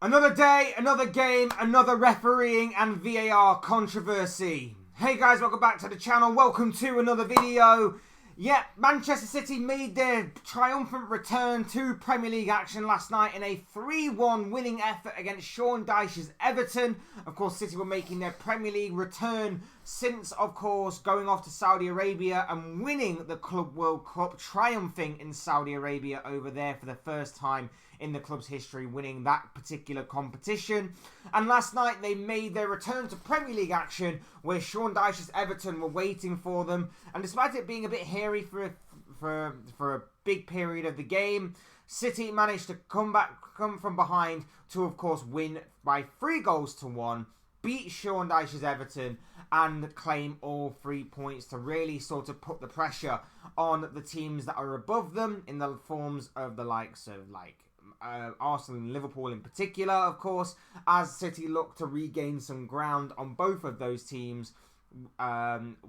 Another day, another game, another refereeing and VAR controversy. Hey guys, welcome back to the channel. Welcome to another video. Yep, Manchester City made their triumphant return to Premier League action last night in a 3-1 winning effort against Sean Dyche's Everton. Of course, City were making their Premier League return since, of course, going off to Saudi Arabia and winning the Club World Cup, triumphing in Saudi Arabia over there for the first time in the club's history, winning that particular competition. And last night they made their return to Premier League action where Sean Dyche's Everton were waiting for them. And despite it being a bit hairy for a big period of the game, City managed to come from behind to, of course, win by 3-1, beat Sean Dyche's Everton and claim all 3 points to really sort of put the pressure on the teams that are above them in the forms of the likes of Arsenal and Liverpool in particular, of course, as City look to regain some ground on both of those teams,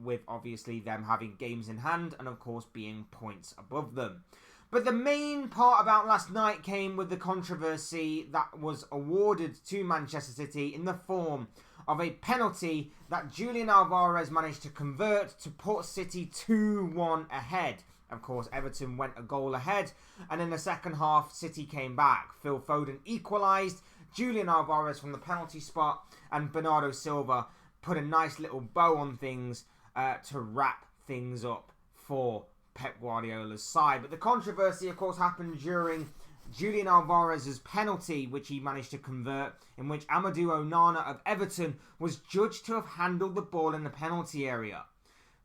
with obviously them having games in hand and of course being points above them. But the main part about last night came with the controversy that was awarded to Manchester City in the form of a penalty that Julian Alvarez managed to convert to put City 2-1 ahead. Of course, Everton went a goal ahead, and in the second half, City came back. Phil Foden equalised, Julian Alvarez from the penalty spot, and Bernardo Silva put a nice little bow on things to wrap things up for Pep Guardiola's side. But the controversy, of course, happened during Julian Alvarez's penalty, which he managed to convert, in which Amadou Onana of Everton was judged to have handled the ball in the penalty area.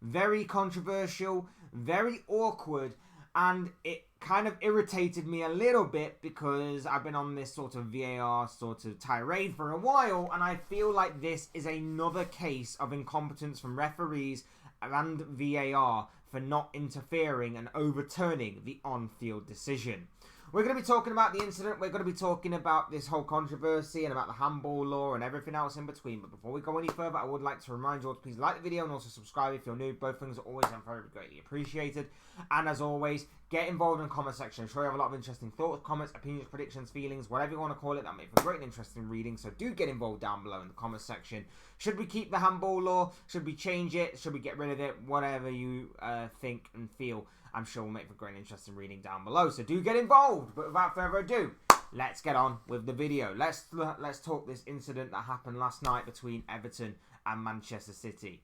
Very controversial, very awkward, and it kind of irritated me a little bit because I've been on this sort of VAR sort of tirade for a while, and I feel like this is another case of incompetence from referees and VAR for not interfering and overturning the on-field decision. We're going to be talking about the incident, we're going to be talking about this whole controversy and about the handball law and everything else in between. But before we go any further, I would like to remind you all to please like the video and also subscribe if you're new. Both things are always and very greatly appreciated. And as always, get involved in the comment section. I'm sure you have a lot of interesting thoughts, comments, opinions, predictions, feelings, whatever you want to call it. That makes for great and interesting reading. So do get involved down below in the comment section. Should we keep the handball law? Should we change it? Should we get rid of it? Whatever you think and feel, I'm sure will make for great and interesting reading down below. So do get involved. But without further ado, let's get on with the video. Let's talk this incident that happened last night between Everton and Manchester City.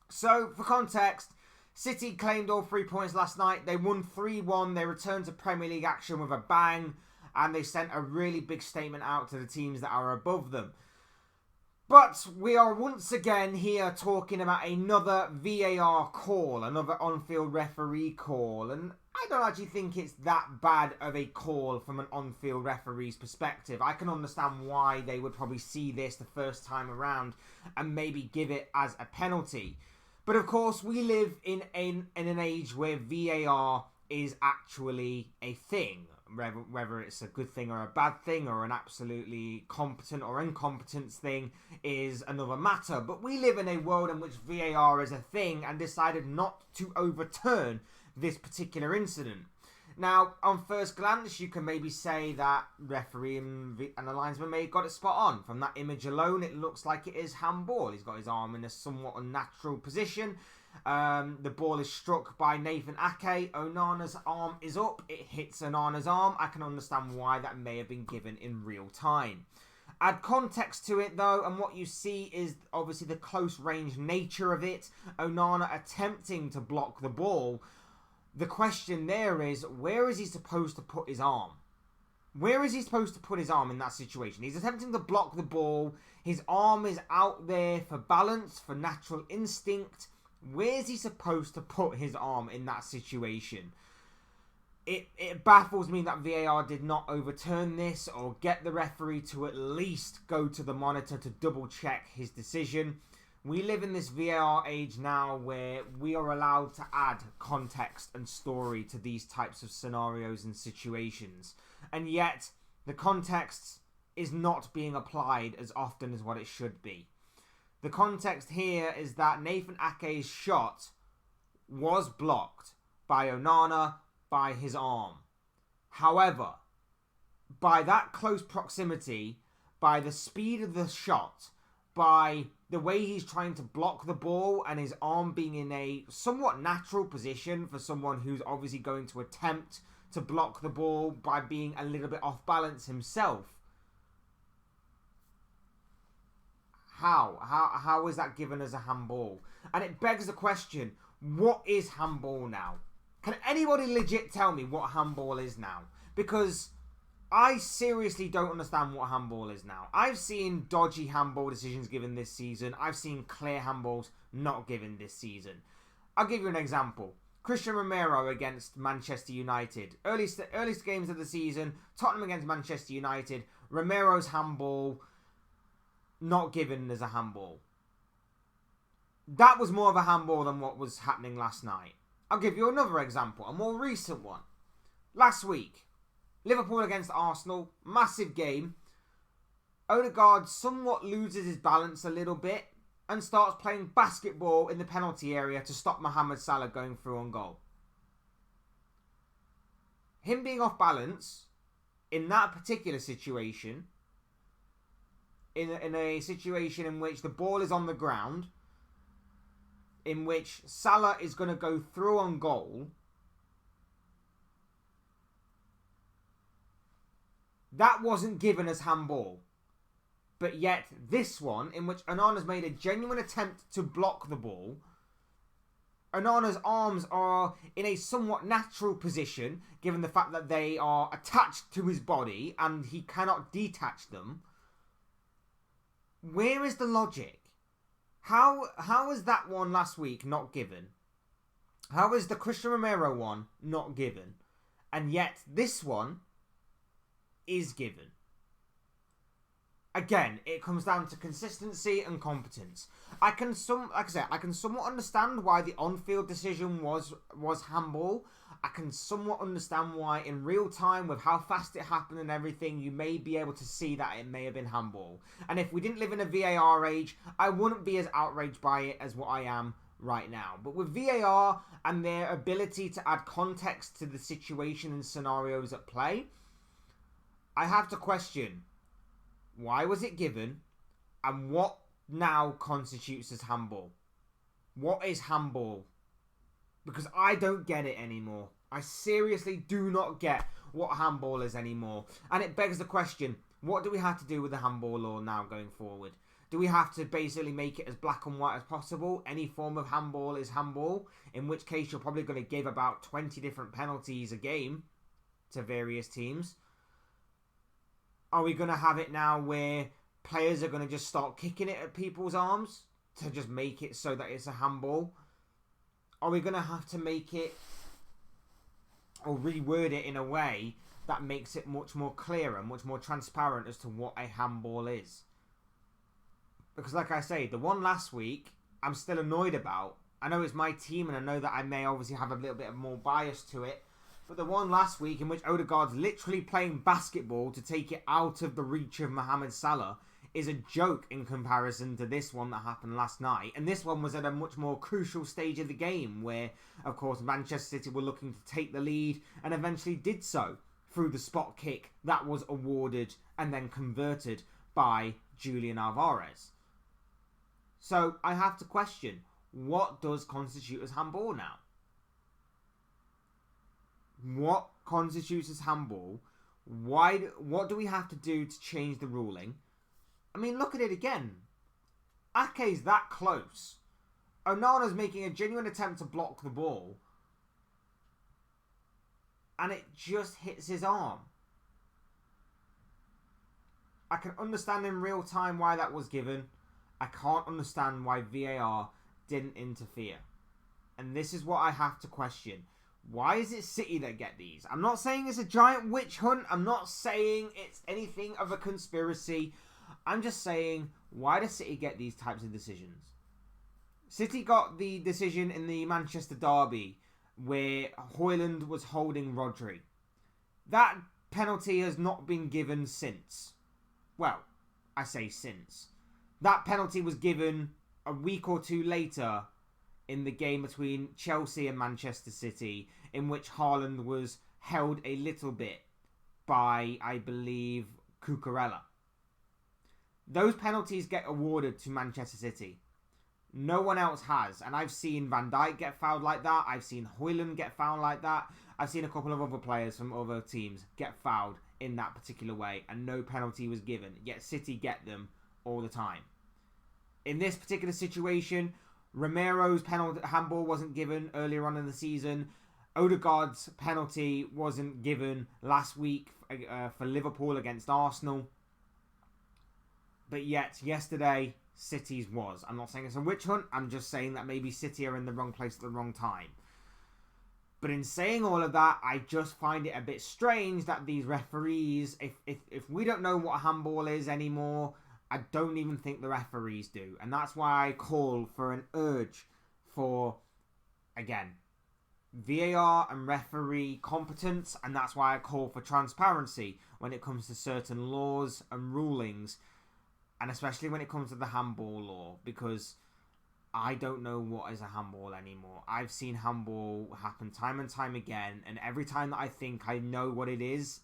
So for context, City claimed all 3 points last night. They won 3-1. They returned to Premier League action with a bang, and they sent a really big statement out to the teams that are above them. But we are once again here talking about another VAR call, another on-field referee call. And I don't actually think it's that bad of a call from an on-field referee's perspective. I can understand why they would probably see this the first time around and maybe give it as a penalty. But of course, we live in an age where VAR is actually a thing. Whether it's a good thing or a bad thing or an absolutely competent or incompetence thing is another matter. But we live in a world in which VAR is a thing and decided not to overturn this particular incident. Now, on first glance, you can maybe say that referee and the linesman may have got it spot on. From that image alone, it looks like it is handball. He's got his arm in a somewhat unnatural position. The ball is struck by Nathan Ake. Onana's arm is up. It hits Onana's arm. I can understand why that may have been given in real time. Add context to it though, and what you see is obviously the close range nature of it. Onana attempting to block the ball. The question there is, where is he supposed to put his arm? Where is he supposed to put his arm in that situation? He's attempting to block the ball. His arm is out there for balance, for natural instinct. Where's he supposed to put his arm in that situation? It baffles me that VAR did not overturn this or get the referee to at least go to the monitor to double check his decision. We live in this VAR age now where we are allowed to add context and story to these types of scenarios and situations. And yet, the context is not being applied as often as what it should be. The context here is that Nathan Ake's shot was blocked by Onana by his arm. However, by that close proximity, by the speed of the shot, by the way he's trying to block the ball and his arm being in a somewhat natural position for someone who's obviously going to attempt to block the ball by being a little bit off balance himself. How is that given as a handball? And it begs the question, what is handball now? Can anybody legit tell me what handball is now? Because I seriously don't understand what handball is now. I've seen dodgy handball decisions given this season. I've seen clear handballs not given this season. I'll give you an example. Christian Romero against Manchester United. Earliest games of the season, Tottenham against Manchester United. Romero's handball not given as a handball. That was more of a handball than what was happening last night. I'll give you another example, a more recent one. Last week, Liverpool against Arsenal, massive game. Odegaard somewhat loses his balance a little bit and starts playing basketball in the penalty area to stop Mohamed Salah going through on goal. Him being off balance in that particular situation, in a situation in which the ball is on the ground, in which Salah is going to go through on goal, that wasn't given as handball. But yet this one, in which Onana's made a genuine attempt to block the ball, Onana's arms are in a somewhat natural position, given the fact that they are attached to his body and he cannot detach them. Where is the logic? How is that one last week not given? How is the Christian Romero one not given? And yet this one is given. Again, it comes down to consistency and competence. I can somewhat understand why the on-field decision was handball. I can somewhat understand why in real time, with how fast it happened and everything, you may be able to see that it may have been handball. And if we didn't live in a VAR age, I wouldn't be as outraged by it as what I am right now. But with VAR and their ability to add context to the situation and scenarios at play, I have to question, why was it given, and what now constitutes as handball? What is handball? Because I don't get it anymore. I seriously do not get what handball is anymore. And it begs the question, what do we have to do with the handball law now going forward? Do we have to basically make it as black and white as possible? Any form of handball is handball, in which case you're probably going to give about 20 different penalties a game to various teams. Are we going to have it now where players are going to just start kicking it at people's arms to just make it so that it's a handball? Are we going to have to make it or reword it in a way that makes it much more clearer, much more transparent as to what a handball is? Because like I say, the one last week, I'm still annoyed about. I know it's my team and I know that I may obviously have a little bit of more bias to it. But the one last week in which Odegaard's literally playing basketball to take it out of the reach of Mohamed Salah is a joke in comparison to this one that happened last night. And this one was at a much more crucial stage of the game where, of course, Manchester City were looking to take the lead and eventually did so through the spot kick that was awarded and then converted by Julian Alvarez. So I have to question, what does constitute as handball now? What constitutes as handball? What do we have to do to change the ruling? I mean, look at it again. Ake's that close. Onana's making a genuine attempt to block the ball. And it just hits his arm. I can understand in real time why that was given. I can't understand why VAR didn't interfere. And this is what I have to question. Why is it City that get these? I'm not saying it's a giant witch hunt. I'm not saying it's anything of a conspiracy. I'm just saying, why does City get these types of decisions? City got the decision in the Manchester derby where Højlund was holding Rodri. That penalty has not been given since. Well, I say since. That penalty was given a week or two later in the game between Chelsea and Manchester City, in which Haaland was held a little bit by, I believe, Cucurella. Those penalties get awarded to Manchester City. No one else has. And I've seen Van Dijk get fouled like that. I've seen Højlund get fouled like that. I've seen a couple of other players from other teams get fouled in that particular way. And no penalty was given. Yet City get them all the time. In this particular situation, Romero's handball wasn't given earlier on in the season. Odegaard's penalty wasn't given last week for Liverpool against Arsenal. But yet, yesterday, City's was. I'm not saying it's a witch hunt. I'm just saying that maybe City are in the wrong place at the wrong time. But in saying all of that, I just find it a bit strange that these referees, if we don't know what handball is anymore, I don't even think the referees do. And that's why I call for an urge for, again, VAR and referee competence. And that's why I call for transparency when it comes to certain laws and rulings. And especially when it comes to the handball law, because I don't know what is a handball anymore. I've seen handball happen time and time again, and every time that I think I know what it is,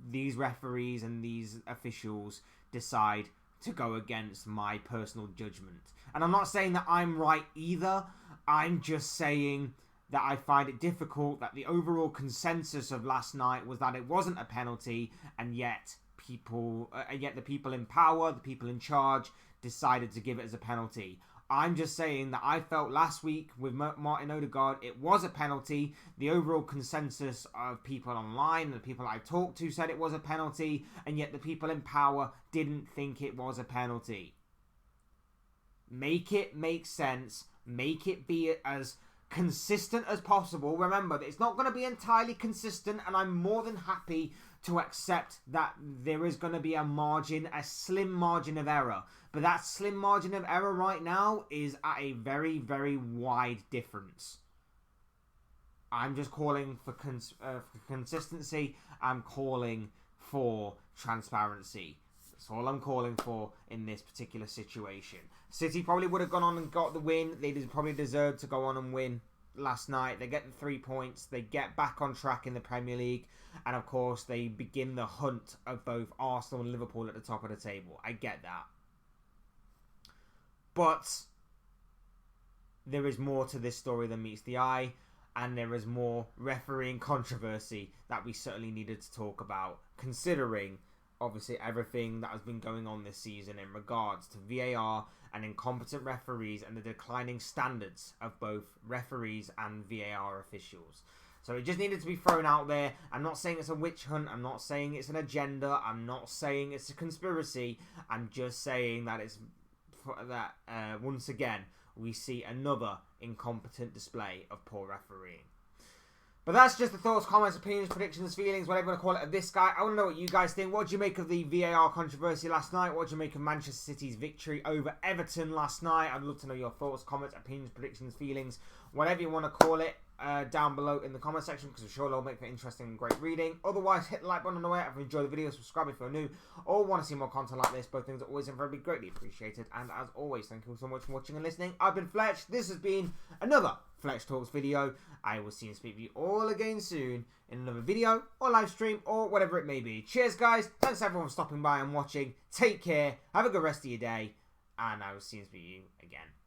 these referees and these officials decide to go against my personal judgment. And I'm not saying that I'm right either. I'm just saying that I find it difficult that the overall consensus of last night was that it wasn't a penalty, and yet the people in power, the people in charge, decided to give it as a penalty. I'm just saying that I felt last week with Martin Odegaard, it was a penalty. The overall consensus of people online, the people I talked to, said it was a penalty, and yet the people in power didn't think it was a penalty. Make it make sense. Make it be as consistent as possible. Remember, it's not going to be entirely consistent, and I'm more than happy to accept that there is going to be a slim margin of error. But that slim margin of error right now is at a very, very wide difference. I'm just calling for consistency. I'm calling for transparency. That's all I'm calling for in this particular situation. City probably would have gone on and got the win. They probably deserved to go on and win last night. They get the 3 points. They get back on track in the Premier League. And of course, they begin the hunt of both Arsenal and Liverpool at the top of the table. I get that. But there is more to this story than meets the eye. And there is more refereeing controversy that we certainly needed to talk about, considering obviously everything that has been going on this season in regards to VAR and incompetent referees and the declining standards of both referees and VAR officials. So it just needed to be thrown out there. I'm not saying it's a witch hunt. I'm not saying it's an agenda. I'm not saying it's a conspiracy. I'm just saying that once again, we see another incompetent display of poor refereeing. But that's just the thoughts, comments, opinions, predictions, feelings, whatever you want to call it, of this guy. I want to know what you guys think. What do you make of the VAR controversy last night? What do you make of Manchester City's victory over Everton last night? I'd love to know your thoughts, comments, opinions, predictions, feelings, whatever you want to call it, down below in the comment section, because I'm sure it'll make for interesting and great reading. Otherwise, hit the like button on the way. If you enjoyed the video, subscribe if you're new or want to see more content like this. Both things are always and very greatly appreciated. And as always, thank you so much for watching and listening. I've been Fletch. This has been another Fletch Talks video. I will see and speak to you all again soon in another video or live stream or whatever it may be. Cheers, guys. Thanks everyone for stopping by and watching. Take care. Have a good rest of your day. And I will see and speak to you again.